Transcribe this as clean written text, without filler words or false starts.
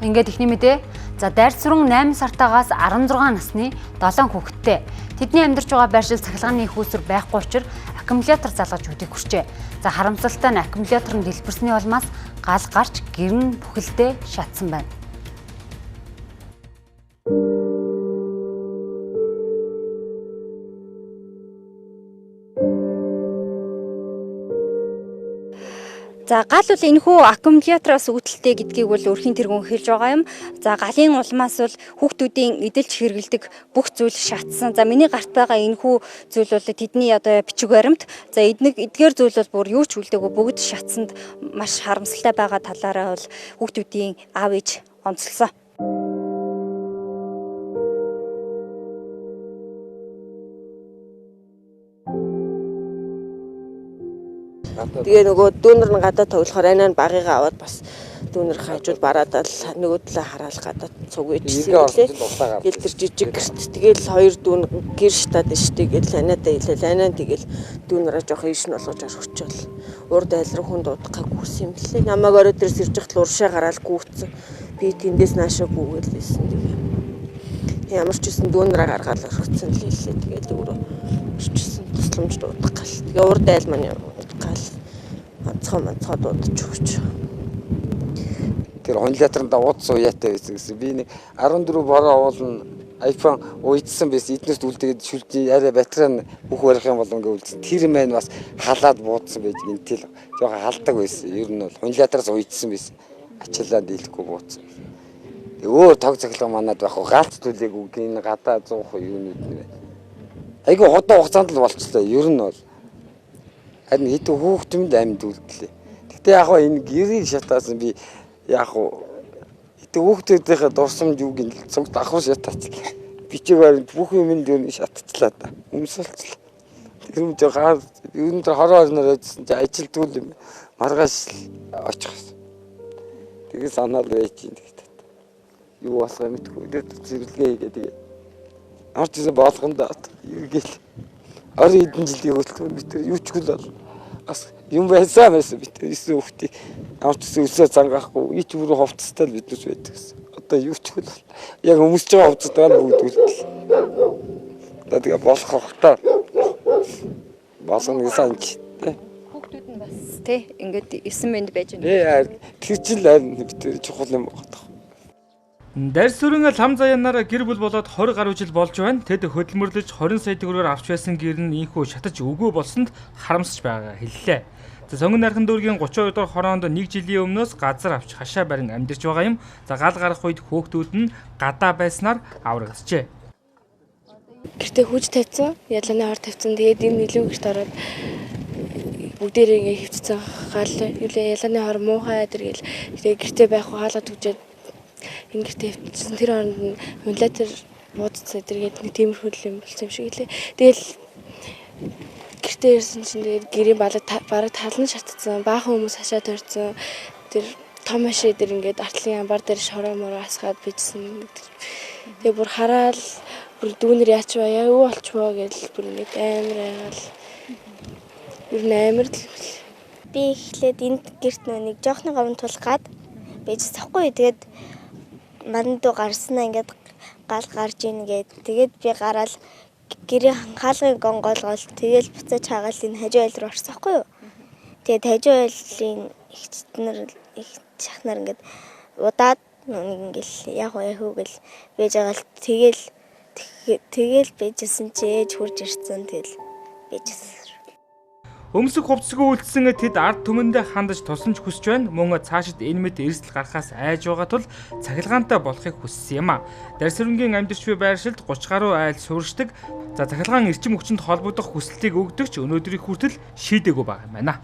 Ингээд ихний мэдээ. За дайрц сүрэн 8 сартаагаас 16 насны 7 хүүхэдтэй. Тэдний амьдарч байгаа байршил цахилгааны их үүсвэр байхгүй учраас аккумулятор залгаж өдийг хүрчээ. За харамсалтай нь аккумулятор нь дэлбэрсний улмаас гал гарч гэрн бүхэлдээ шатсан байна. За гал бол энэхүү аккумулятороос үүдэлтэй гэдгийг бол өрхийн тэргүүн хэлж байгаа юм. За галын улмаас бол хүүхдүүдийн эдэлж хэрэгэлдэг бүх зүйл шатсан. За миний гарт байгаа энэхүү зүйл бол тэдний одоо бичиг баримт. За эдгээр зүйл бол бүр юу ч үлдээгүй бүгд шатсанд маш харамсалтай байгаа талаараа бол хүүхдүүдийн аав ээж онцлсон. Тэгээ нөгөө дүүнер нь гадаа тоглохоор анаа багыг аваад бас дүүнер хажууд бараад л нөгөө талаа хараалах гадаа цуг ичсэн лээ. Гэл тэр жижиг гэрт тэгэл хоёр дүүн гэр штад штий гэл анаадаа хэлэл анаа тэгэл дүүнераа жоох ийш нь болгож орчихвол урд айлрах хүн дуудахыг хүсэн юм лээ. Намайг орой дээрс ирж хахад уршаа гараал гүйтсэн. Би тэндээс наашаа гүгээл байсан тэгээ. Ямар ч үсэн дүүнераа гаргаад орчихсон лээ. Тэгээд өөрөө ирчихсэн тусламж дуудах гал. Тэгээ урд айл маань гал онцгой дуудаж өгч. Тэр аккумуляторнд уудсан уяатай байсан гэсэн. Би нэг 14 бороо уулна iPhone уйдсан байсан. Эднээс үлдээд шүлжи арай батарей бүх барих юм бол ингээ үлдсэн. Тэр маань бас халаад буудсан байж гинтэл жоохон халдаг байсан. Ер нь бол аккумулятороос уйдсан байсан. Ачаалаа дийлэхгүй буудсан. Өөр тог цахилгаан манад байхгүй галт төлөөгүй гин гадаа 100% юунууд нэ. Айгу ходоо хугацаанд л болчихлоо. Ер нь бол харин хэдэн хүүхдэмд амьд үлдлээ. Гэтэ яг хаа энэ гэрийн шатаасан би яг хэдэн хүүхдүүдийнхээ дурсамж юу гин цогт ахуй шатаац. Бичиг баримт бүх юмд юу шатцлаа та. Өмсөлцлээ. Тэр юм жоо гар өндөр хороо орноор ажилласан чи ажилтгүй юм. Маргааш очихсан. Тэгээ санаал байж ин гэхдээ. Юу болохоо мэдгүй. Зэрлэгээ хийгээд орж исэн болгондоо юу гээл. Орон эдэн жилийн хөдөлгөөн бид юу ч гэл бас юм байсан бид 9 хүүхдийг ямар ч өсөө цангаахгүй ич бүрэн ховцтой л биднес байдаг гэсэн. Одоо юу ч гэл яг өмсөж байгаа ховцтой л бүгд үлдэл. Одоо тэгээ болох хохтой. Басан гэсэн ч тий. Хүүхдүүд нь бас тий ингээд 9 мэнд байж байна. Тэр чинь бид чухал юм байна. Дайрц сүрэн лам заяанаар гэр бүл болоод 20 гаруй жил болж байна. Тэд хөдөлмөрлөж 20 сая төгрөгөөр авч байсан гэр нь ийхүү шатаж өгөө болсонд харамсаж байгаа хэллээ. За Сонгон найрхан дүүргийн 32 дугаар хороонд 1 жилийн өмнөөс газар авч хашаа барин амьдарч байгаа юм. За гал гарах үед хөөхтүүд нь гадаа байснаар аврагджээ. Гэртээ хүүж тавьсан, ялааны хор тавьсан. Тэгээд энэ нийлүү гэрт ороод бүгдээрээ ингээ хөвцсөн гал ялааны хор муухай тэргээл гэртээ байх хаалга түгжээд ингэртэй хөвчсөн. Тэр хооронд нь аккумулятор буудцсан тэргээд нэг тиймэрхүү юм болсон юм шиг лээ. Тэгэл гэртээ ирсэн чинь тэгээд гэрийн бараг талан шатцсан. Баахан хүмүүс хашаа торцсон. Тэр том машин дээр ингээд артлын амбар дээр шороо мороо асгаад бичсэн. Тэгээ бүр хараал бүр дүүнэр яач вэ? Юу болчихвоо гэж бүр ингээд амар айгаал. Ер нь амар л би эхлээд энд гэрт нэг жоохны говн тулгаад байж сахгүй. Тэгээд мандуу гарснаа ингээд гал гарж ийн гээд тэгээд би гараал гэрийн хаалгын гонгоолгол тэгэл буцаж хаагаал энэ хажуу айл руу орсон хгүй юу. Тэгээд хажуу айлын их чахнаар ингээд удаад ингээл яг яах вэ гэл байж байгаа л тэгэл байжсэн чи ээж хурж ирсэн тэгэл байжсэн. Өмсөх хувцсгүй үлдсэн тэд ард түмэндээ хандаж тусламж хүсэж байна. Мөн цаашид энэ мэд эрсдэл гарахаас айж байгаа тул цахилгаантай болохыг хүссэн юм а. Дайрц сүрэнгийн амьдарч буй байршилд 30 гаруй айл сууршдаг. За цахилгаан эрчим хүчинд холбогдох хүсэлтийг өгдөг ч өнөөдрийг хүртэл шийдээгүй байгаа юм байна.